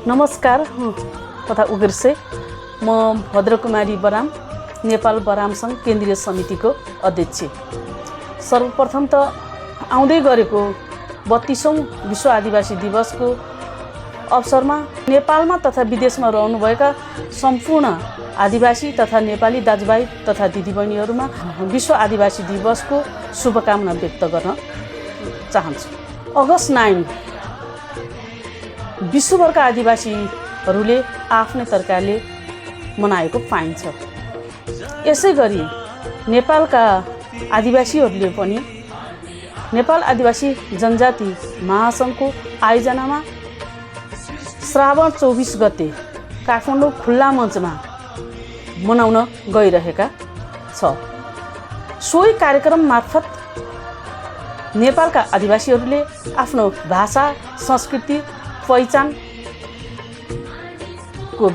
नमस्कार तथा उगिर्से म भद्रकुमारी बराम नेपाल बराम सङ्घ केन्द्रीय समितिको अध्यक्ष। सर्वप्रथम त आउँदै गरेको 32औं विश्व आदिवासी दिवसको अवसरमा नेपालमा तथा विदेशमा रहनुभएका सम्पूर्ण आदिवासी तथा नेपाली दाजुभाइ तथा दिदीबहिनीहरूमा विश्व आदिवासी दिवसको शुभकामना व्यक्त गर्न चाहन्छु। अगस्ट 9 विश्वभरका आदिवासीहरूले आफ्नै तरिकाले मनाएको पाइन्छ। यसै गरी नेपालका आदिवासीहरूले पनि नेपाल आदिवासी जनजाति महासङ्घको आयोजनामा श्रावण 24 गते काठमाडौँ खुल्ला मञ्चमा मनाउन गइरहेका छ। सोही कार्यक्रम मार्फत नेपालका आदिवासीहरूले आफ्नो भाषा, संस्कृति, पहिचानको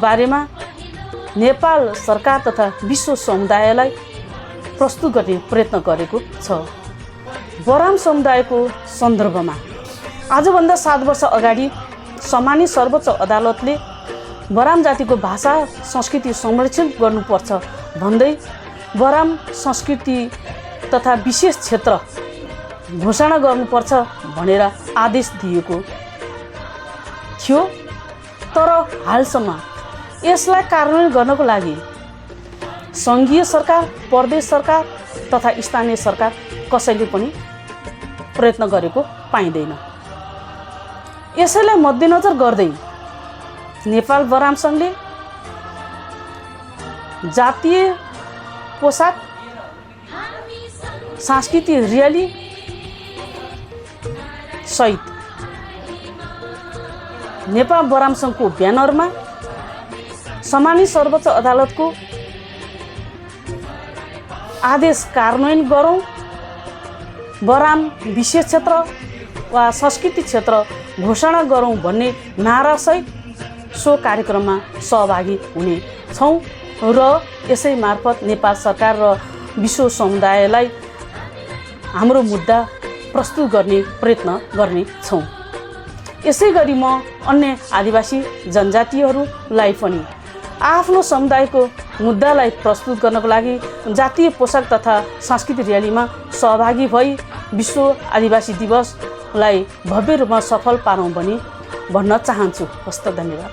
बारेमा नेपाल सरकार तथा विश्व समुदायलाई प्रस्तुत गर्ने प्रयत्न गरेको छ। बराम समुदायको सन्दर्भमा आजभन्दा 7 वर्ष अगाडि सम्मानित सर्वोच्च अदालतले बराम जातिको भाषा संस्कृति संरक्षण गर्नुपर्छ भन्दै बराम संस्कृति तथा विशेष क्षेत्र घोषणा गर्नुपर्छ भनेर आदेश दिएको थियो। तर हालसम्म यसलाई कार्यान्वयन गर्नको लागि सङ्घीय सरकार, प्रदेश सरकार तथा स्थानीय सरकार कसैले पनि प्रयत्न गरेको पाइँदैन। यसैलाई मध्यनजर गर्दै नेपाल बराम सङ्घले जातीय पोसाक, सांस्कृतिक र्याली सहित नेपाल बराम सङ्घको ब्यानरमा सम्मानित सर्वोच्च अदालतको आदेश कार्यान्वयन गरौँ, बराम विशेष क्षेत्र वा संस्कृति क्षेत्र घोषणा गरौँ भन्ने नारासहित सो कार्यक्रममा सहभागी हुने छौँ र यसै मार्फत नेपाल सरकार र विश्व समुदायलाई हाम्रो मुद्दा प्रस्तुत गर्ने प्रयत्न गर्ने छौँ। यसै गरी म अन्य आदिवासी जनजातिहरूलाई पनि आफ्नो समुदायको मुद्दालाई प्रस्तुत गर्नको लागि जातीय पोसाक तथा सांस्कृतिक र्यालीमा सहभागी भई विश्व आदिवासी दिवसलाई भव्य रूपमा सफल पारौँ भन्न चाहन्छु। हस्त धन्यवाद।